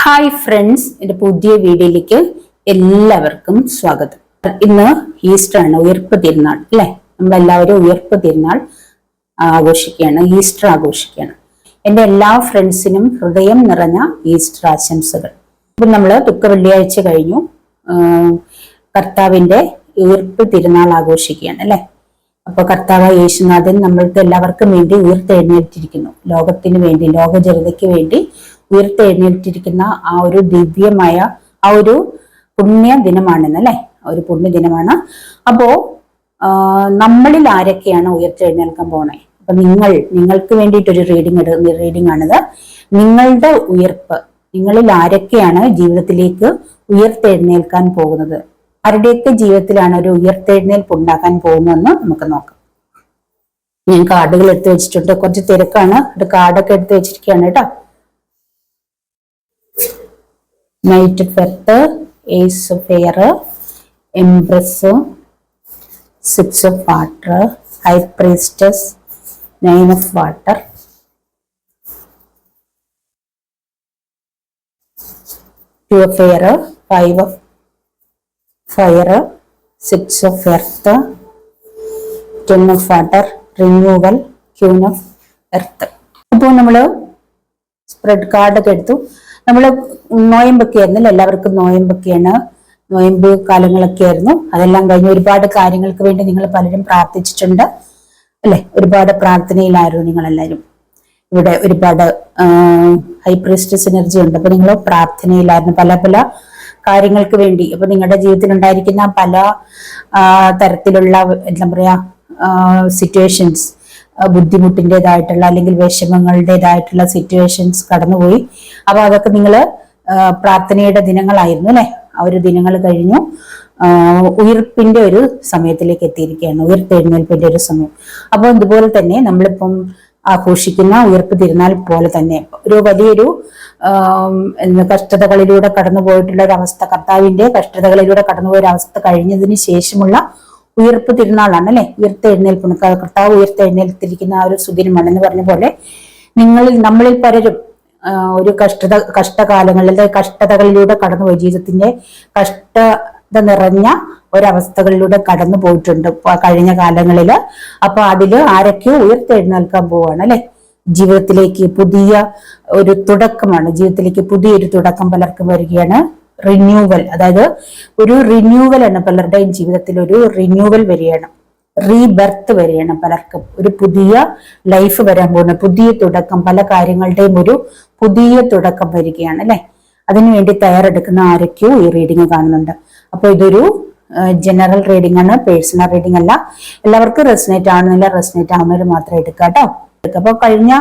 Hi friends, എൻ്റെ പുതിയ വീഡിയോയിലേക്ക് എല്ലാവർക്കും സ്വാഗതം. ഇന്ന് ഈസ്റ്റർ ആണ്, ഉയർപ്പ് തിരുനാൾ അല്ലെ. നമ്മളെല്ലാവരും ഉയർപ്പ് തിരുനാൾ ആഘോഷിക്കുകയാണ്, ഈസ്റ്റർ ആഘോഷിക്കുകയാണ്. എൻ്റെ എല്ലാ ഫ്രണ്ട്സിനും ഹൃദയം നിറഞ്ഞ ഈസ്റ്റർ ആശംസകൾ. ഇപ്പം നമ്മൾ ദുഃഖ വെള്ളിയാഴ്ച കഴിഞ്ഞു, കർത്താവിന്റെ ഉയർപ്പ് തിരുനാൾ ആഘോഷിക്കുകയാണ് അല്ലെ. അപ്പൊ കർത്താവ് യേശുനാഥൻ നമ്മൾക്ക് എല്ലാവർക്കും വേണ്ടി ഉയർത്തെഴുന്നേറ്റിരിക്കുന്നു. ലോകത്തിന് വേണ്ടി, ലോക ജനതയ്ക്ക് വേണ്ടി ഉയർത്തെഴുന്നേറ്റിരിക്കുന്ന ആ ഒരു ദിവ്യമായ ആ ഒരു പുണ്യ ദിനമാണെന്ന് അല്ലെ, ഒരു പുണ്യ ദിനമാണ്. അപ്പോ നമ്മളിൽ ആരൊക്കെയാണ് ഉയർത്തെഴുന്നേൽക്കാൻ പോണേ? അപ്പൊ നിങ്ങൾക്ക് വേണ്ടിയിട്ടൊരു റീഡിംഗ് ആണിത്. നിങ്ങളുടെ ഉയർപ്പ്, നിങ്ങളിൽ ആരൊക്കെയാണ് ജീവിതത്തിലേക്ക് ഉയർത്തെഴുന്നേൽക്കാൻ പോകുന്നത്? ആരുടെയൊക്കെ ജീവിതത്തിലാണ് ഒരു ഉയർത്തെഴുന്നേൽപ്പ് ഉണ്ടാക്കാൻ പോകുന്നതെന്ന് നമുക്ക് നോക്കാം. ഞാൻ കാർഡുകൾ എടുത്തു വെച്ചിട്ടുണ്ട്, കുറച്ച് തിരക്കാണ്, ഒരു കാർഡൊക്കെ എടുത്തു വെച്ചിരിക്കുകയാണ് കേട്ടോ. Knight of earth, ace of air, empress, 6 of water, high priestess, 9 of water, 2 of air, 5 of fire, 6 of earth, 10 of water, renewal, queen of earth. അപ്പോൾ നമ്മള് സ്പ്രെഡ് കാർഡൊക്കെ എടുത്തു. നമ്മള് നോയമ്പൊക്കെ ആയിരുന്നല്ലോ, എല്ലാവർക്കും നോയമ്പൊക്കെയാണ്, നോയമ്പ് കാലങ്ങളൊക്കെ ആയിരുന്നു. അതെല്ലാം കഴിഞ്ഞ് ഒരുപാട് കാര്യങ്ങൾക്ക് വേണ്ടി നിങ്ങൾ പലരും പ്രാർത്ഥിച്ചിട്ടുണ്ട് അല്ലെ. ഒരുപാട് പ്രാർത്ഥനയിലായിരുന്നു നിങ്ങളെല്ലാവരും. ഇവിടെ ഒരുപാട് ഹൈ പ്രീസ്റ്റസ് എനർജി ഉണ്ട്. അപ്പൊ നിങ്ങൾ പ്രാർത്ഥനയിലായിരുന്നു പല പല കാര്യങ്ങൾക്ക് വേണ്ടി. അപ്പൊ നിങ്ങളുടെ ജീവിതത്തിൽ ഉണ്ടായിരിക്കുന്ന പല തരത്തിലുള്ള എന്താ പറയാ സിറ്റുവേഷൻസ്, ബുദ്ധിമുട്ടിൻ്റെതായിട്ടുള്ള അല്ലെങ്കിൽ വിഷമങ്ങളുടേതായിട്ടുള്ള സിറ്റുവേഷൻസ് കടന്നുപോയി. അപ്പൊ അതൊക്കെ നിങ്ങൾ പ്രാർത്ഥനയുടെ ദിനങ്ങളായിരുന്നു അല്ലെ. ആ ഒരു ദിനങ്ങൾ കഴിഞ്ഞു, ഉയർപ്പിന്റെ ഒരു സമയത്തിലേക്ക് എത്തിയിരിക്കുകയാണ്, ഉയർത്തെഴുന്നേൽപ്പിന്റെ ഒരു സമയം. അപ്പൊ ഇതുപോലെ തന്നെ നമ്മളിപ്പം ആഘോഷിക്കുന്ന ഉയർപ്പ് തിരുനാൾ പോലെ തന്നെ ഒരു വലിയൊരു കഷ്ടതകളിലൂടെ കടന്നു പോയിട്ടുള്ള ഒരു അവസ്ഥ, കർത്താവിന്റെ കഷ്ടതകളിലൂടെ കടന്നുപോയ ഒരു അവസ്ഥ കഴിഞ്ഞതിന് ശേഷമുള്ള ഉയർപ്പ് തിരുനാളാണ് അല്ലെ. ഉയർത്തെഴുന്നേൽപ്പ്, കർത്താവ് ഉയർത്തെഴുന്നേൽത്തിരിക്കുന്ന ആ ഒരു സുദിനമാണ് എന്ന് പറഞ്ഞ പോലെ നമ്മളിൽ പലരും ഒരു കഷ്ടകാലങ്ങളിൽ, കഷ്ടതകളിലൂടെ കടന്നുപോയി, ജീവിതത്തിന്റെ കഷ്ടത നിറഞ്ഞ ഒരവസ്ഥകളിലൂടെ കടന്നു പോയിട്ടുണ്ട് കഴിഞ്ഞ കാലങ്ങളില്. അപ്പൊ അതില് ആരൊക്കെയോ ഉയർത്തെഴുന്നേൽക്കാൻ പോവാണ് അല്ലെ. ജീവിതത്തിലേക്ക് പുതിയ ഒരു തുടക്കമാണ്, ജീവിതത്തിലേക്ക് പുതിയൊരു തുടക്കം പലർക്കും വരികയാണ്. റിന്യൂവൽ, അതായത് ഒരു റിന്യൂവൽ ആണ് പലരുടെയും ജീവിതത്തിൽ, ഒരു റിന്യൂവൽ വരികയാണ്, റീബർത്ത് വരികയാണ് പലർക്കും. ഒരു പുതിയ ലൈഫ് വരാൻ പോകുന്ന പുതിയ തുടക്കം, പല കാര്യങ്ങളുടെയും ഒരു പുതിയ തുടക്കം വരികയാണ് അല്ലെ. അതിനുവേണ്ടി തയ്യാറെടുക്കുന്ന ആരൊക്കെയോ ഈ റീഡിങ് കാണുന്നുണ്ട്. അപ്പൊ ഇതൊരു ജനറൽ റീഡിംഗ് ആണ്, പേഴ്സണൽ റീഡിംഗ് അല്ല. എല്ലാവർക്കും റെസനേറ്റ് ആവുന്നില്ല, റെസനേറ്റ് ആവുന്നവർ മാത്രം എടുക്കുക കേട്ടോ. അപ്പൊ കഴിഞ്ഞ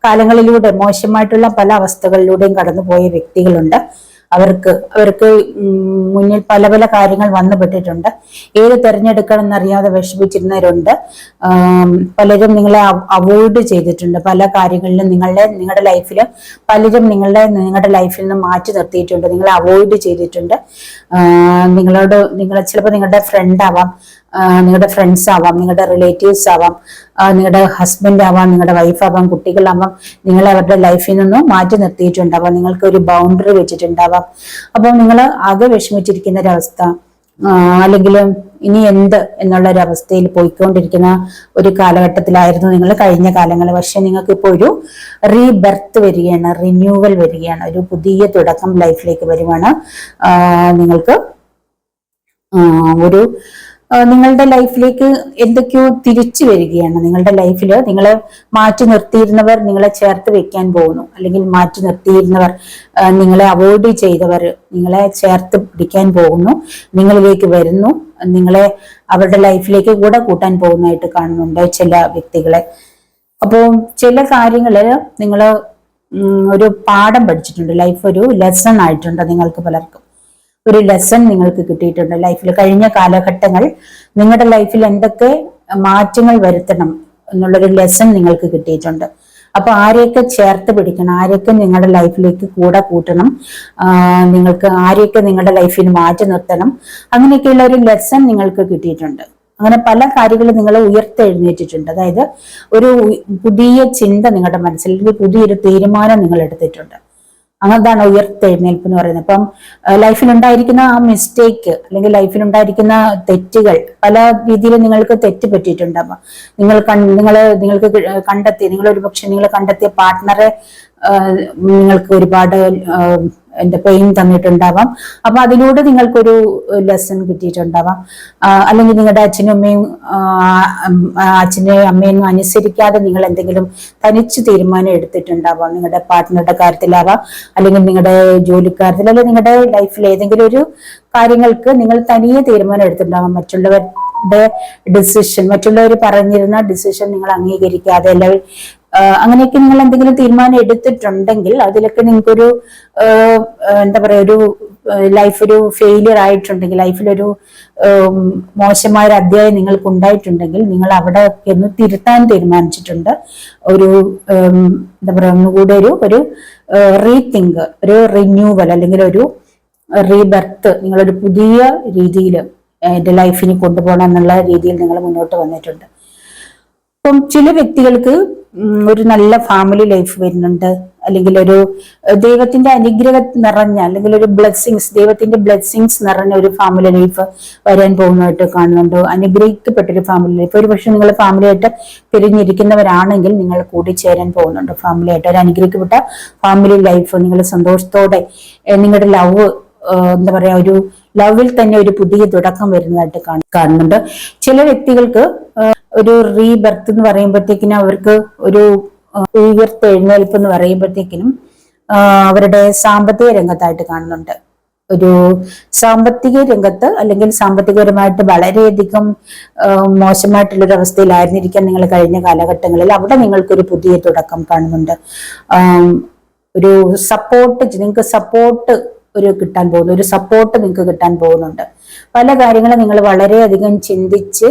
കാലങ്ങളിലൂടെ മോശമായിട്ടുള്ള പല അവസ്ഥകളിലൂടെയും കടന്നുപോയ വ്യക്തികളുണ്ട്. അവർക്ക് മുന്നിൽ പല പല കാര്യങ്ങൾ വന്നുപെട്ടിട്ടുണ്ട്. ഏത് തെരഞ്ഞെടുക്കണം എന്നറിയാതെ വിഷമിച്ചിരുന്നവരുണ്ട്. പലരും നിങ്ങളെ അവോയ്ഡ് ചെയ്തിട്ടുണ്ട്. പല കാര്യങ്ങളിലും നിങ്ങളുടെ ലൈഫിൽ പലരും നിങ്ങളുടെ ലൈഫിൽ നിന്ന് മാറ്റി നിർത്തിയിട്ടുണ്ട്, നിങ്ങളെ അവോയ്ഡ് ചെയ്തിട്ടുണ്ട്. ചിലപ്പോൾ നിങ്ങളുടെ ഫ്രണ്ട് ആവാം, നിങ്ങളുടെ ഫ്രണ്ട്സ് ആവാം, നിങ്ങളുടെ റിലേറ്റീവ്സ് ആവാം, നിങ്ങളുടെ ഹസ്ബൻഡ് ആവാം, നിങ്ങളുടെ വൈഫ് ആവാം, കുട്ടികളാവാം. നിങ്ങളെ അവരുടെ ലൈഫിൽ നിന്നും മാറ്റി നിർത്തിയിട്ടുണ്ടാവാം, നിങ്ങൾക്ക് ഒരു ബൗണ്ടറി വെച്ചിട്ടുണ്ടാവാം. അപ്പോൾ നിങ്ങൾ ആകെ വിഷമിച്ചിരിക്കുന്ന ഒരവസ്ഥ, അല്ലെങ്കിൽ ഇനി എന്ത് എന്നുള്ള ഒരു അവസ്ഥയിൽ പോയിക്കൊണ്ടിരിക്കുന്ന ഒരു കാലഘട്ടത്തിലായിരുന്നു നിങ്ങൾ കഴിഞ്ഞ കാലങ്ങൾ. പക്ഷെ നിങ്ങൾക്ക് ഇപ്പോൾ ഒരു റീബർത്ത് വരികയാണ്, റിന്യൂവൽ വരികയാണ്, ഒരു പുതിയ തുടക്കം ലൈഫിലേക്ക് വരുവാണ്. നിങ്ങൾക്ക് നിങ്ങളുടെ ലൈഫിലേക്ക് എന്തൊക്കെയോ തിരിച്ചു വരികയാണ്. നിങ്ങളുടെ ലൈഫിൽ നിങ്ങളെ മാറ്റി നിർത്തിയിരുന്നവർ നിങ്ങളെ ചേർത്ത് വെക്കാൻ പോകുന്നു, അല്ലെങ്കിൽ മാറ്റി നിർത്തിയിരുന്നവർ, നിങ്ങളെ അവോയ്ഡ് ചെയ്തവർ നിങ്ങളെ ചേർത്ത് പിടിക്കാൻ പോകുന്നു, നിങ്ങളിലേക്ക് വരുന്നു, നിങ്ങളെ അവരുടെ ലൈഫിലേക്ക് കൂടെ കൂട്ടാൻ പോകുന്നതായിട്ട് കാണുന്നുണ്ട് ചില വ്യക്തികളെ. അപ്പോൾ ചില കാര്യങ്ങളിൽ നിങ്ങൾ ഒരു പാഠം പഠിച്ചിട്ടുണ്ട്, ലൈഫ് ഒരു ലെസൺ ആയിട്ടുണ്ട് നിങ്ങൾക്ക് പലർക്കും. ഒരു ലെസൺ നിങ്ങൾക്ക് കിട്ടിയിട്ടുണ്ട് ലൈഫിൽ. കഴിഞ്ഞ കാലഘട്ടങ്ങൾ നിങ്ങളുടെ ലൈഫിൽ എന്തൊക്കെ മാറ്റങ്ങൾ വരുത്തണം എന്നുള്ളൊരു ലെസൺ നിങ്ങൾക്ക് കിട്ടിയിട്ടുണ്ട്. അപ്പൊ ആരെയൊക്കെ ചേർത്ത് പിടിക്കണം, ആരെയൊക്കെ നിങ്ങളുടെ ലൈഫിലേക്ക് കൂടെ കൂട്ടണം, നിങ്ങൾക്ക് ആരെയൊക്കെ നിങ്ങളുടെ ലൈഫിൽ മാറ്റി നിർത്തണം, അങ്ങനെയൊക്കെയുള്ള ഒരു ലെസൺ നിങ്ങൾക്ക് കിട്ടിയിട്ടുണ്ട്. അങ്ങനെ പല കാര്യങ്ങളും നിങ്ങൾ ഉയർത്തെഴുന്നേറ്റിട്ടുണ്ട്. അതായത് ഒരു പുതിയ ചിന്ത നിങ്ങളുടെ മനസ്സിൽ, പുതിയൊരു തീരുമാനം നിങ്ങൾ എടുത്തിട്ടുണ്ട്. അതാണ് ഉയർത്തെഴുന്നേൽപ്പ് എന്ന് പറയുന്നത്. അപ്പം ലൈഫിലുണ്ടായിരിക്കുന്ന ആ മിസ്റ്റേക്ക് അല്ലെങ്കിൽ ലൈഫിലുണ്ടായിരിക്കുന്ന തെറ്റുകൾ, പല രീതിയിൽ നിങ്ങൾക്ക് തെറ്റ് പറ്റിയിട്ടുണ്ടാവാം. നിങ്ങൾക്ക് കണ്ടെത്തി, നിങ്ങളൊരു പക്ഷെ നിങ്ങൾ കണ്ടെത്തിയ പാർട്ട്ണറെ നിങ്ങൾക്ക് ഒരുപാട് പെയിൻ തന്നിട്ടുണ്ടാവാം. അപ്പൊ അതിലൂടെ നിങ്ങൾക്കൊരു ലെസൺ കിട്ടിയിട്ടുണ്ടാവാം. അല്ലെങ്കിൽ നിങ്ങളുടെ അച്ഛനെയും അമ്മയൊന്നും അനുസരിക്കാതെ നിങ്ങൾ എന്തെങ്കിലും തനിച്ച് തീരുമാനം എടുത്തിട്ടുണ്ടാവാം. നിങ്ങളുടെ പാർട്ട്ണറുടെ കാര്യത്തിലാവാം, അല്ലെങ്കിൽ നിങ്ങളുടെ ജോലിക്കാര്യത്തിൽ, അല്ലെങ്കിൽ നിങ്ങളുടെ ലൈഫിൽ ഏതെങ്കിലും ഒരു കാര്യങ്ങൾക്ക് നിങ്ങൾ തനിയെ തീരുമാനം എടുത്തിട്ടുണ്ടാവാം. മറ്റുള്ളവരുടെ ഡിസിഷൻ, മറ്റുള്ളവർ പറഞ്ഞിരുന്ന ഡിസിഷൻ നിങ്ങൾ അംഗീകരിക്കാതെ, അല്ലെങ്കിൽ അങ്ങനെയൊക്കെ നിങ്ങൾ എന്തെങ്കിലും തീരുമാനം എടുത്തിട്ടുണ്ടെങ്കിൽ അതിലൊക്കെ നിങ്ങൾക്കൊരു എന്താ പറയാ, ഒരു ലൈഫ് ഒരു ഫെയിലിയർ ആയിട്ടുണ്ടെങ്കിൽ, ലൈഫിലൊരു മോശമായ ഒരു അധ്യായം നിങ്ങൾക്ക് ഉണ്ടായിട്ടുണ്ടെങ്കിൽ നിങ്ങൾ അവിടെ ഒന്ന് തിരുത്താൻ തീരുമാനിച്ചിട്ടുണ്ട്. ഒരു എന്താ പറയാ, ഒന്നുകൂടെ ഒരു റീതിങ്ക്, ഒരു റിന്യൂവൽ അല്ലെങ്കിൽ ഒരു റീബർത്ത്, നിങ്ങളൊരു പുതിയ രീതിയിൽ എന്റെ ലൈഫിനെ കൊണ്ടുപോകണം എന്നുള്ള രീതിയിൽ നിങ്ങൾ മുന്നോട്ട് വന്നിട്ടുണ്ട്. അപ്പം ചില വ്യക്തികൾക്ക് ഒരു നല്ല ഫാമിലി ലൈഫ് വരുന്നുണ്ട്, അല്ലെങ്കിൽ ഒരു ദൈവത്തിന്റെ അനുഗ്രഹം നിറഞ്ഞ, അല്ലെങ്കിൽ ഒരു ദൈവത്തിന്റെ ബ്ലെസ്സിങ്സ് നിറഞ്ഞ ഒരു ഫാമിലി ലൈഫ് വരാൻ പോകുന്നതായിട്ട് കാണുന്നുണ്ട്. അനുഗ്രഹിക്കപ്പെട്ടൊരു ഫാമിലി ലൈഫ്. ഒരു പക്ഷെ നിങ്ങൾ ഫാമിലിയായിട്ട് പിരിഞ്ഞിരിക്കുന്നവരാണെങ്കിൽ നിങ്ങൾ കൂടി ചേരാൻ പോകുന്നുണ്ട്. ഫാമിലിയായിട്ട് ഒരു അനുഗ്രഹിക്കപ്പെട്ട ഫാമിലി ലൈഫ്, നിങ്ങൾ സന്തോഷത്തോടെ നിങ്ങളുടെ ലവ്, എന്താ പറയാ, ഒരു ലവിൽ തന്നെ ഒരു പുതിയ തുടക്കം വരുന്നതായിട്ട് കാണുന്നുണ്ട്. ചില വ്യക്തികൾക്ക് ഒരു റീബർത്ത് എന്ന് പറയുമ്പോഴത്തേക്കിനും, അവർക്ക് ഒരു ഉയർത്തെഴുന്നേൽപ്പ് എന്ന് പറയുമ്പോഴത്തേക്കിനും അവരുടെ സാമ്പത്തിക രംഗത്തായിട്ട് കാണുന്നുണ്ട്. ഒരു സാമ്പത്തിക രംഗത്ത്, അല്ലെങ്കിൽ സാമ്പത്തികപരമായിട്ട് വളരെയധികം മോശമായിട്ടുള്ളൊരു അവസ്ഥയിലായിരുന്നിരിക്കാൻ നിങ്ങൾ കഴിഞ്ഞ കാലഘട്ടങ്ങളിൽ, അവിടെ നിങ്ങൾക്കൊരു പുതിയ തുടക്കം കാണുന്നുണ്ട്. ഒരു സപ്പോർട്ട്, നിങ്ങൾക്ക് സപ്പോർട്ട് കിട്ടാൻ പോകുന്നു, ഒരു സപ്പോർട്ട് നിങ്ങൾക്ക് കിട്ടാൻ പോകുന്നുണ്ട്. പല കാര്യങ്ങളും നിങ്ങൾ വളരെയധികം ചിന്തിച്ച്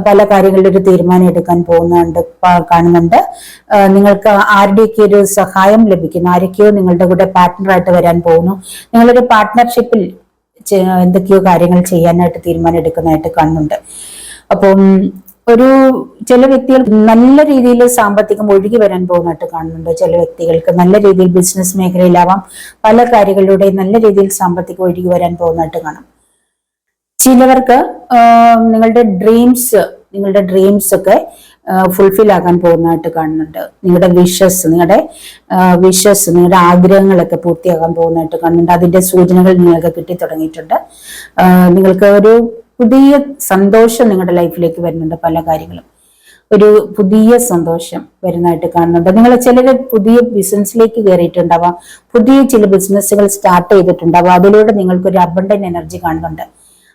പല കാര്യങ്ങളിൽ ഒരു തീരുമാനം എടുക്കാൻ കാണുന്നുണ്ട്. നിങ്ങൾക്ക് ആരുടെയൊക്കെ ഒരു സഹായം ലഭിക്കുന്നു, ആരൊക്കെയോ നിങ്ങളുടെ കൂടെ പാർട്ട്ണറായിട്ട് വരാൻ പോകുന്നു. നിങ്ങളൊരു പാർട്ട്ണർഷിപ്പിൽ എന്തൊക്കെയോ കാര്യങ്ങൾ ചെയ്യാനായിട്ട് തീരുമാനം എടുക്കുന്നതായിട്ട് കാണുന്നുണ്ട്. അപ്പം ചില വ്യക്തികൾ നല്ല രീതിയിൽ സാമ്പത്തികം ഒഴുകി വരാൻ പോകുന്നതായിട്ട് കാണുന്നുണ്ട്. ചില വ്യക്തികൾക്ക് നല്ല രീതിയിൽ ബിസിനസ് മേഖലയിലാവാം, പല കാര്യങ്ങളിലൂടെ നല്ല രീതിയിൽ സാമ്പത്തികം ഒഴുകി വരാൻ പോകുന്നതായിട്ട് കാണാം. ചിലവർക്ക് നിങ്ങളുടെ ഡ്രീംസ് ഒക്കെ ഫുൾഫിൽ ആകാൻ പോകുന്നതായിട്ട് കാണുന്നുണ്ട്. നിങ്ങളുടെ വിഷസ്, നിങ്ങളുടെ ആഗ്രഹങ്ങളൊക്കെ പൂർത്തിയാകാൻ പോകുന്നതായിട്ട് കാണുന്നുണ്ട്. അതിന്റെ സൂചനകൾ നിങ്ങൾക്ക് കിട്ടി തുടങ്ങിയിട്ടുണ്ട്. നിങ്ങൾക്ക് ഒരു പുതിയ സന്തോഷം നിങ്ങളുടെ ലൈഫിലേക്ക് വരുന്നുണ്ട്. പല കാര്യങ്ങളും ഒരു പുതിയ സന്തോഷം വരുന്നതായിട്ട് കാണുന്നുണ്ട്. നിങ്ങൾ ചിലര് പുതിയ ബിസിനസ്സിലേക്ക് കയറിയിട്ടുണ്ടാവാം, പുതിയ ചില ബിസിനസ്സുകൾ സ്റ്റാർട്ട് ചെയ്തിട്ടുണ്ടാവാം. അതിലൂടെ നിങ്ങൾക്കൊരു അബണ്ടന്റ് എനർജി കാണുന്നുണ്ട്.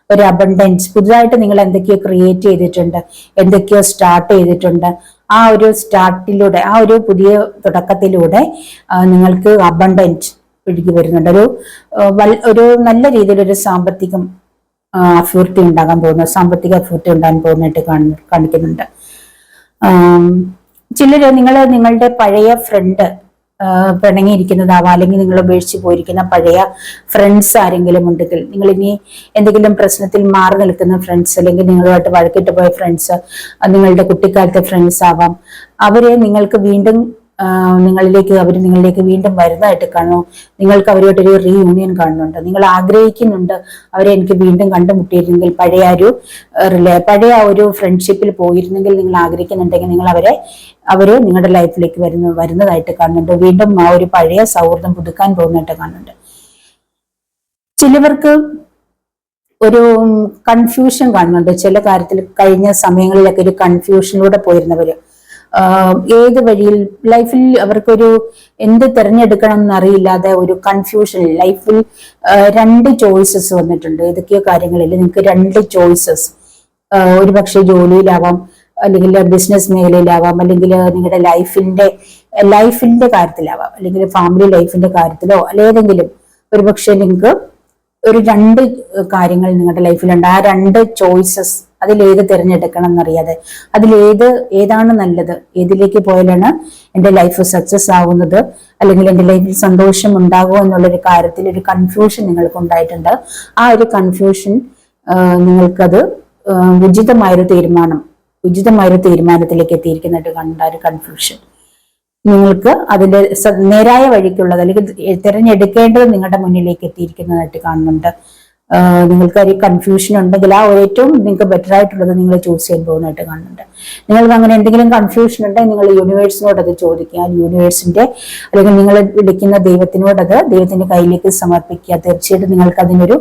ഒരു അബണ്ടൻസ്, പുതുതായിട്ട് നിങ്ങൾ എന്തൊക്കെയോ ക്രിയേറ്റ് ചെയ്തിട്ടുണ്ട്, എന്തൊക്കെയോ സ്റ്റാർട്ട് ചെയ്തിട്ടുണ്ട്. ആ ഒരു സ്റ്റാർട്ടിലൂടെ, ആ ഒരു പുതിയ തുടക്കത്തിലൂടെ നിങ്ങൾക്ക് അബണ്ടന്റ് ഒഴുകി വരുന്നുണ്ട്. ഒരു നല്ല രീതിയിലൊരു സാമ്പത്തിക അഭിവൃദ്ധി ഉണ്ടാകാൻ പോകുന്നതായിട്ട് കാണിക്കുന്നുണ്ട്. ചിലര് നിങ്ങളുടെ പഴയ ഫ്രണ്ട് പിണങ്ങിയിരിക്കുന്നതാവാം, അല്ലെങ്കിൽ നിങ്ങൾ ഉപേക്ഷിച്ച് പോയിരിക്കുന്ന പഴയ ഫ്രണ്ട്സ് ആരെങ്കിലും ഉണ്ടെങ്കിൽ, നിങ്ങൾ ഇനി എന്തെങ്കിലും പ്രശ്നത്തിൽ മാറി നിൽക്കുന്ന ഫ്രണ്ട്സ്, അല്ലെങ്കിൽ നിങ്ങളുമായിട്ട് വഴക്കിട്ട് പോയ ഫ്രണ്ട്സ്, നിങ്ങളുടെ കുട്ടിക്കാലത്തെ ഫ്രണ്ട്സ് ആവാം. അവരെ നിങ്ങൾക്ക് വീണ്ടും അവർ നിങ്ങളിലേക്ക് വീണ്ടും വരുന്നതായിട്ട് കാണുന്നു. നിങ്ങൾക്ക് അവരുമായിട്ടൊരു റീയൂണിയൻ കാണുന്നുണ്ട്. നിങ്ങൾ ആഗ്രഹിക്കുന്നുണ്ട് അവരെ എനിക്ക് വീണ്ടും കണ്ടുമുട്ടിയിരുന്നെങ്കിൽ, പഴയ ഒരു ഫ്രണ്ട്ഷിപ്പിൽ പോയിരുന്നെങ്കിൽ നിങ്ങൾ ആഗ്രഹിക്കുന്നുണ്ടെങ്കിൽ, നിങ്ങൾ അവര് നിങ്ങളുടെ ലൈഫിലേക്ക് വരുന്നതായിട്ട് കാണുന്നുണ്ട്. വീണ്ടും ആ ഒരു പഴയ സൗഹൃദം പുതുക്കാൻ പോകുന്നതായിട്ട് കാണുന്നുണ്ട്. ചിലവർക്ക് ഒരു കൺഫ്യൂഷൻ കാണുന്നുണ്ട്. ചില കാര്യത്തിൽ കഴിഞ്ഞ സമയങ്ങളിലൊക്കെ ഒരു കൺഫ്യൂഷനിലൂടെ പോയിരുന്നവര്, ഏത് വഴിയിൽ ലൈഫിൽ അവർക്കൊരു എന്ത് തിരഞ്ഞെടുക്കണം എന്നറിയില്ലാതെ ഒരു കൺഫ്യൂഷൻ. ലൈഫിൽ രണ്ട് ചോയ്സസ് വന്നിട്ടുണ്ട്. ഏതൊക്കെയോ കാര്യങ്ങളിൽ നിങ്ങൾക്ക് രണ്ട് ചോയ്സസ്, ഒരുപക്ഷെ ജോലിയിലാവാം, അല്ലെങ്കിൽ ബിസിനസ് മേഖലയിലാവാം, അല്ലെങ്കിൽ നിങ്ങളുടെ ലൈഫിന്റെ കാര്യത്തിലാവാം, അല്ലെങ്കിൽ ഫാമിലി ലൈഫിന്റെ കാര്യത്തിലോ, അല്ലെങ്കിൽ ഒരുപക്ഷെ നിങ്ങൾക്ക് രണ്ട് കാര്യങ്ങൾ നിങ്ങളുടെ ലൈഫിലുണ്ട്. ആ രണ്ട് ചോയ്സസ്, അതിലേത് തിരഞ്ഞെടുക്കണം എന്നറിയാതെ, ഏതാണ് നല്ലത്, ഏതിലേക്ക് പോയാലാണ് എൻ്റെ ലൈഫ് സക്സസ് ആവുന്നത്, അല്ലെങ്കിൽ എൻ്റെ ലൈഫിൽ സന്തോഷം ഉണ്ടാകുമോ എന്നുള്ളൊരു കാര്യത്തിൽ ഒരു കൺഫ്യൂഷൻ നിങ്ങൾക്ക് ഉണ്ടായിട്ടുണ്ട്. ആ ഒരു കൺഫ്യൂഷൻ നിങ്ങൾക്കത് ഉചിതമായൊരു തീരുമാനത്തിലേക്ക് എത്തിയിരിക്കുന്നതായിട്ട് കണ്ട ഒരു കൺഫ്യൂഷൻ. നിങ്ങൾക്ക് അതിന്റെ നേരായ വഴിക്കുള്ളത് അല്ലെങ്കിൽ തിരഞ്ഞെടുക്കേണ്ടത് നിങ്ങളുടെ മുന്നിലേക്ക് എത്തിയിരിക്കുന്നതായിട്ട് കാണുന്നുണ്ട്. നിങ്ങൾക്ക് ഒരു കൺഫ്യൂഷൻ ഉണ്ടെങ്കിൽ ആ ഏറ്റവും നിങ്ങൾക്ക് ബെറ്റർ ആയിട്ടുള്ളത് നിങ്ങൾ ചൂസ് ചെയ്യാൻ പോകുന്നതായിട്ട് കാണുന്നുണ്ട്. നിങ്ങൾക്ക് അങ്ങനെ എന്തെങ്കിലും കൺഫ്യൂഷൻ ഉണ്ടെങ്കിൽ നിങ്ങൾ യൂണിവേഴ്സിനോട് അത് ചോദിക്കുക. യൂണിവേഴ്സിന്റെ അല്ലെങ്കിൽ നിങ്ങൾ വിളിക്കുന്ന ദൈവത്തിനോട് അത് ദൈവത്തിന്റെ കയ്യിലേക്ക് സമർപ്പിക്കുക. തീർച്ചയായിട്ടും നിങ്ങൾക്ക് അതിനൊരു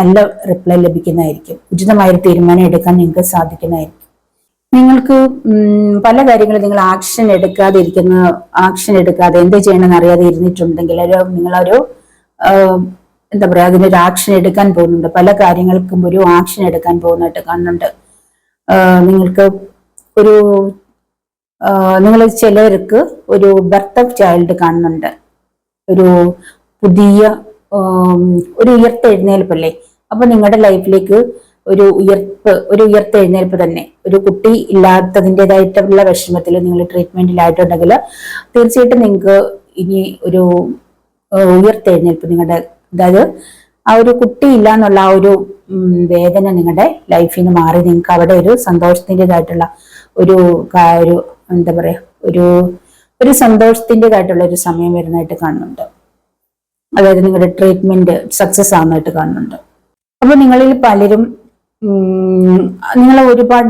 നല്ല റിപ്ലൈ ലഭിക്കുന്നതായിരിക്കും. ഉചിതമായൊരു തീരുമാനം എടുക്കാൻ നിങ്ങൾക്ക് സാധിക്കുന്നതായിരിക്കും. നിങ്ങൾക്ക് പല കാര്യങ്ങളും നിങ്ങൾ ആക്ഷൻ എടുക്കാതെ എന്ത് ചെയ്യണമെന്ന് അറിയാതെ ഇരുന്നിട്ടുണ്ടെങ്കിൽ നിങ്ങളൊരു എന്താ പറയാ, അതിനൊരു ആക്ഷൻ എടുക്കാൻ പോകുന്നുണ്ട്. പല കാര്യങ്ങൾക്കും ഒരു ആക്ഷൻ എടുക്കാൻ പോകുന്നതായിട്ട് കാണുന്നുണ്ട്. നിങ്ങൾക്ക് ഒരു നിങ്ങൾ ചിലർക്ക് ഒരു ബർത്ത് ഓഫ് ചൈൽഡ് കാണുന്നുണ്ട്. ഒരു പുതിയ ഒരു ഉയർത്തെഴുന്നേൽപ്പല്ലേ. അപ്പൊ നിങ്ങളുടെ ലൈഫിലേക്ക് ഒരു ഉയർത്തെഴുന്നേൽപ്പ് തന്നെ. ഒരു കുട്ടി ഇല്ലാത്തതിൻ്റെതായിട്ടുള്ള വിഷമത്തിൽ നിങ്ങൾ ട്രീറ്റ്മെന്റിലായിട്ടുണ്ടെങ്കിൽ തീർച്ചയായിട്ടും നിങ്ങൾക്ക് ഇനി ഒരു ഉയർത്തെഴുന്നേൽപ്പ് നിങ്ങളുടെ, അതായത് ആ ഒരു കുട്ടി ഇല്ല എന്നുള്ള ആ ഒരു വേദന നിങ്ങളുടെ ലൈഫിൽ നിന്ന് മാറി നിങ്ങൾക്ക് അവിടെ ഒരു സന്തോഷത്തിൻ്റെതായിട്ടുള്ള ഒരു എന്താ പറയാ, ഒരു സന്തോഷത്തിൻ്റെതായിട്ടുള്ള ഒരു സമയം വരുന്നതായിട്ട് കാണുന്നുണ്ട്. അതായത് നിങ്ങളുടെ ട്രീറ്റ്മെന്റ് സക്സസ് ആവുന്നതായിട്ട് കാണുന്നുണ്ട്. അപ്പൊ നിങ്ങളിൽ പലരും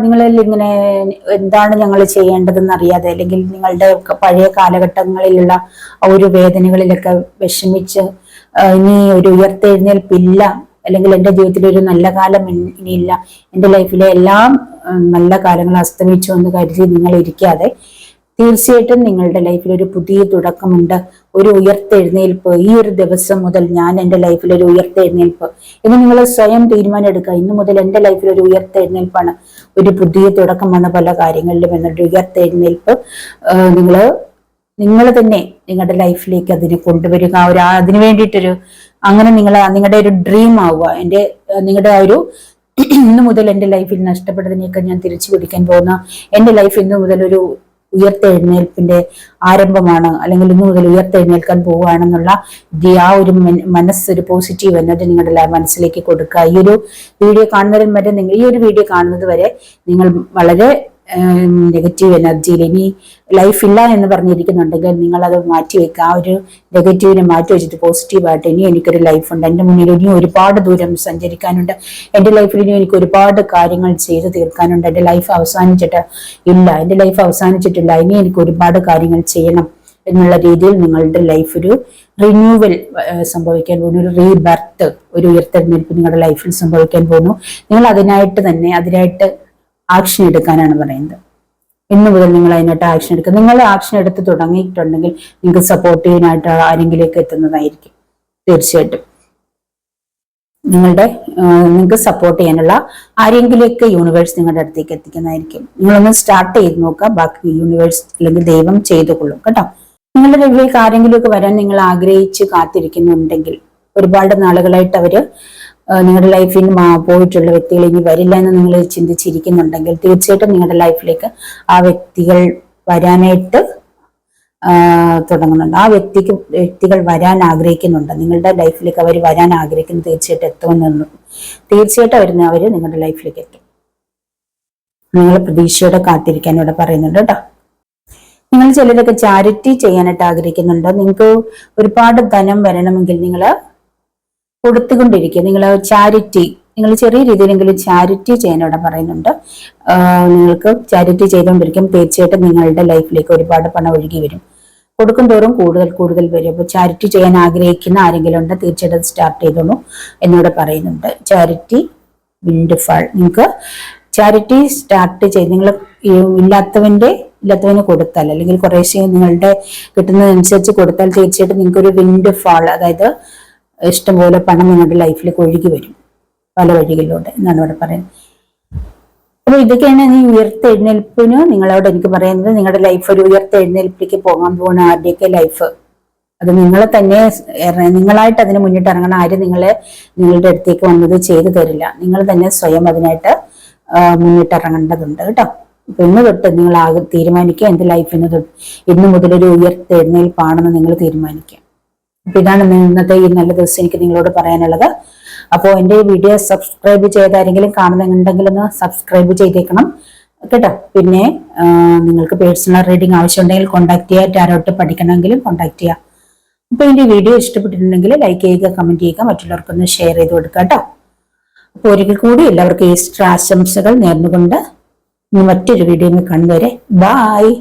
നിങ്ങളിൽ ഇങ്ങനെ എന്താണ് ഞങ്ങൾ ചെയ്യേണ്ടതെന്ന് അറിയാതെ, അല്ലെങ്കിൽ നിങ്ങളുടെ പഴയ കാലഘട്ടങ്ങളിലുള്ള ആ ഒരു വേദനകളിലൊക്കെ വിഷമിച്ച് ഇനി ഒരു ഉയർത്തെഴുന്നേൽപ്പില്ല, അല്ലെങ്കിൽ എൻ്റെ ജീവിതത്തിൽ ഒരു നല്ല കാലം ഇനിയില്ല, എൻ്റെ ലൈഫിലെ എല്ലാം നല്ല കാലങ്ങൾ അസ്തമിച്ചു എന്ന് കരുതി നിങ്ങൾ ഇരിക്കാതെ തീർച്ചയായിട്ടും നിങ്ങളുടെ ലൈഫിൽ ഒരു പുതിയ തുടക്കമുണ്ട്, ഒരു ഉയർത്തെഴുന്നേൽപ്പ്. ഈ ഒരു ദിവസം മുതൽ ഞാൻ എൻ്റെ ലൈഫിൽ ഒരു ഉയർത്തെഴുന്നേൽപ്പ് എന്ന് നിങ്ങൾ സ്വയം തീരുമാനം എടുക്കുക. ഇന്നു മുതൽ എൻ്റെ ലൈഫിൽ ഒരു ഉയർത്തെഴുന്നേൽപ്പാണ്, ഒരു പുതിയ തുടക്കമാണ് പല കാര്യങ്ങളിലും എന്നൊരു ഉയർത്തെഴുന്നേൽപ്പ് നിങ്ങൾ തന്നെ നിങ്ങളുടെ ലൈഫിലേക്ക് അതിനെ കൊണ്ടുവരിക. അതിനു വേണ്ടിയിട്ടൊരു അങ്ങനെ നിങ്ങളുടെ ഒരു ഡ്രീം ആവുക. നിങ്ങളുടെ ആ ഒരു ഇന്നു മുതൽ എൻ്റെ ലൈഫിൽ നഷ്ടപ്പെട്ടതിനെയൊക്കെ ഞാൻ തിരിച്ചു പിടിക്കാൻ പോകുന്ന, എൻ്റെ ലൈഫ് ഇന്നു മുതൽ ഒരു ഉയർത്തെഴുന്നേൽപ്പിന്റെ ആരംഭമാണ്, അല്ലെങ്കിൽ ഇന്നു മുതൽ ഉയർത്തെഴുന്നേൽക്കാൻ പോവുകയാണെന്നുള്ള ആ ഒരു ഒരു പോസിറ്റീവ് എനർജി നിങ്ങളുടെ മനസ്സിലേക്ക് കൊടുക്കുക. ഈ ഒരു വീഡിയോ കാണുന്നത് വരെ നിങ്ങൾ വളരെ നെഗറ്റീവ് എനർജിയിൽ ഇനി ലൈഫ് ഇല്ല എന്ന് പറഞ്ഞിരിക്കുന്നുണ്ടെങ്കിൽ നിങ്ങൾ അത് മാറ്റിവെക്കുക. ആ ഒരു നെഗറ്റീവിനെ മാറ്റി വെച്ചിട്ട് പോസിറ്റീവായിട്ട് ഇനി എനിക്കൊരു ലൈഫുണ്ട്, എൻ്റെ മുന്നിൽ ഇനി ഒരുപാട് ദൂരം സഞ്ചരിക്കാനുണ്ട്, എൻ്റെ ലൈഫിൽ ഇനി എനിക്ക് ഒരുപാട് കാര്യങ്ങൾ ചെയ്തു തീർക്കാനുണ്ട്, എൻ്റെ ലൈഫ് അവസാനിച്ചിട്ടില്ല, ഇനി എനിക്ക് ഒരുപാട് കാര്യങ്ങൾ ചെയ്യണം എന്നുള്ള രീതിയിൽ നിങ്ങളുടെ ലൈഫ് ഒരു റിന്യൂവൽ സംഭവിക്കാൻ പോകുന്നു, ഒരു റീബർത്ത്, ഒരു ഉയർത്തെഴുന്നേൽപ്പ് നിങ്ങളുടെ ലൈഫിൽ സംഭവിക്കാൻ പോകുന്നു. നിങ്ങൾ അതിനായിട്ട് ആക്ഷൻ എടുക്കാനാണ് പറയുന്നത്. ഇന്നു മുതൽ നിങ്ങൾ അതിനായിട്ട് ആക്ഷൻ എടുക്കുക. നിങ്ങൾ ആക്ഷൻ എടുത്ത് തുടങ്ങിയിട്ടുണ്ടെങ്കിൽ നിങ്ങൾക്ക് സപ്പോർട്ടീവിനായിട്ട് ആരെങ്കിലേക്ക് എത്തുന്നതായിരിക്കും. തീർച്ചയായിട്ടും നിങ്ങൾക്ക് സപ്പോർട്ട് ചെയ്യാനുള്ള ആരെങ്കിലേക്ക് യൂണിവേഴ്സ് നിങ്ങളുടെ അടുത്തേക്ക് എത്തിക്കുന്നതായിരിക്കും. നിങ്ങളൊന്ന് സ്റ്റാർട്ട് ചെയ്ത് നോക്കുക, ബാക്കി യൂണിവേഴ്സ് അല്ലെങ്കിൽ ദൈവം ചെയ്തുകൊള്ളും കേട്ടോ. നിങ്ങളുടെ ലൈഫിലേക്ക് ആരെങ്കിലുമൊക്കെ വരാൻ നിങ്ങൾ ആഗ്രഹിച്ച് കാത്തിരിക്കുന്നുണ്ടെങ്കിൽ, ഒരുപാട് നാളുകളായിട്ട് അവര് നിങ്ങളുടെ ലൈഫിൽ നിന്ന് പോയിട്ടുള്ള വ്യക്തികൾ ഇനി വരില്ല എന്ന് നിങ്ങൾ ചിന്തിച്ചിരിക്കുന്നുണ്ടെങ്കിൽ തീർച്ചയായിട്ടും നിങ്ങളുടെ ലൈഫിലേക്ക് ആ വ്യക്തികൾ വരാനായിട്ട് തുടങ്ങുന്നുണ്ട്. ആ വ്യക്തികൾ വരാൻ ആഗ്രഹിക്കുന്നുണ്ട്. നിങ്ങളുടെ ലൈഫിലേക്ക് അവർ വരാൻ ആഗ്രഹിക്കുന്നു. തീർച്ചയായിട്ടും എത്തുമെന്നു തീർച്ചയായിട്ടും അവർ നിങ്ങളുടെ ലൈഫിലേക്ക് എത്തും. നിങ്ങൾ പ്രതീക്ഷയോടെ കാത്തിരിക്കാൻ ഇവിടെ പറയുന്നുണ്ട് കേട്ടോ. നിങ്ങൾ ചിലരൊക്കെ ചാരിറ്റി ചെയ്യാനായിട്ട് ആഗ്രഹിക്കുന്നുണ്ട്. നിങ്ങൾക്ക് ഒരുപാട് ധനം വരണമെങ്കിൽ നിങ്ങൾ കൊടുത്തുകൊണ്ടിരിക്കുക. നിങ്ങൾ ചെറിയ രീതിയിലെങ്കിലും ചാരിറ്റി ചെയ്യാൻ ഇവിടെ പറയുന്നുണ്ട്. നിങ്ങൾക്ക് ചാരിറ്റി ചെയ്തുകൊണ്ടിരിക്കും. തീർച്ചയായിട്ടും നിങ്ങളുടെ ലൈഫിലേക്ക് ഒരുപാട് പണം ഒഴുകി വരും. കൊടുക്കും തോറും കൂടുതൽ വരും. അപ്പൊ ചാരിറ്റി ചെയ്യാൻ ആഗ്രഹിക്കുന്ന ആരെങ്കിലും ഉണ്ട്, തീർച്ചയായിട്ടും സ്റ്റാർട്ട് ചെയ്തോളൂ എന്നിവിടെ പറയുന്നുണ്ട്. ചാരിറ്റി വിൻഡ്ഫാൾ. നിങ്ങൾക്ക് ചാരിറ്റി സ്റ്റാർട്ട് ചെയ്ത് നിങ്ങൾ ഇല്ലാത്തവന് കൊടുത്താൽ, അല്ലെങ്കിൽ കുറേശ്ശെ നിങ്ങളുടെ കിട്ടുന്നതനുസരിച്ച് കൊടുത്താൽ തീർച്ചയായിട്ടും നിങ്ങൾക്കൊരു വിൻഡ്ഫാൾ, അതായത് ഇഷ്ടംപോലെ പണം നിങ്ങളുടെ ലൈഫിലേക്ക് ഒഴുകി വരും പല വഴികളിലൂടെ എന്നാണ് ഇവിടെ പറയുന്നത്. അപ്പൊ ഇതൊക്കെയാണ് ഈ ഉയർത്തെഴുന്നേൽപ്പിന് നിങ്ങളോട് എനിക്ക് പറയുന്നത്. നിങ്ങളുടെ ലൈഫ് ഒരു ഉയർത്തെഴുന്നേൽപ്പിലേക്ക് പോകാൻ പോകുന്ന ആരുടെയൊക്കെ ലൈഫ്, അത് നിങ്ങളായിട്ട് അതിന് മുന്നിട്ട് ഇറങ്ങണം. ആരും നിങ്ങളുടെ അടുത്തേക്ക് വന്നത് ചെയ്തു തരില്ല. നിങ്ങൾ തന്നെ സ്വയം അതിനായിട്ട് മുന്നിട്ടിറങ്ങേണ്ടതുണ്ട് കേട്ടോ. അപ്പൊ ഇന്ന് തൊട്ട് നിങ്ങൾ തീരുമാനിക്കുക, എന്റെ ലൈഫ് ഇന്ന് മുതലൊരു ഉയർത്തെഴുന്നേൽപ്പാണെന്ന് നിങ്ങൾ തീരുമാനിക്കുക. അപ്പൊ ഇതാണ് ഇന്നത്തെ ഈ നല്ല ദിവസം എനിക്ക് നിങ്ങളോട് പറയാനുള്ളത്. അപ്പോൾ എൻ്റെ വീഡിയോ സബ്സ്ക്രൈബ് ചെയ്ത ആരെങ്കിലും കാണുന്നുണ്ടെങ്കിൽ ഒന്ന് സബ്സ്ക്രൈബ് ചെയ്തേക്കണം. കേട്ടോ. പിന്നെ നിങ്ങൾക്ക് പേഴ്സണൽ റീഡിംഗ് ആവശ്യമുണ്ടെങ്കിൽ കോൺടാക്ട് ചെയ്യുക. ടാരോട്ട് പഠിക്കണമെങ്കിലും കോൺടാക്ട് ചെയ്യുക. അപ്പൊ ഇതിന്റെ വീഡിയോ ഇഷ്ടപ്പെട്ടിട്ടുണ്ടെങ്കിൽ ലൈക്ക് ചെയ്യുക, കമന്റ് ചെയ്യുക, മറ്റുള്ളവർക്കൊന്ന് ഷെയർ ചെയ്ത് കൊടുക്കുക കേട്ടോ. അപ്പൊ ഒരിക്കൽ കൂടി എല്ലാവർക്കും ഈസ്റ്റർ ആശംസകൾ നേർന്നുകൊണ്ട് മറ്റൊരു വീഡിയോ കാണുന്നവരെ ബായ്.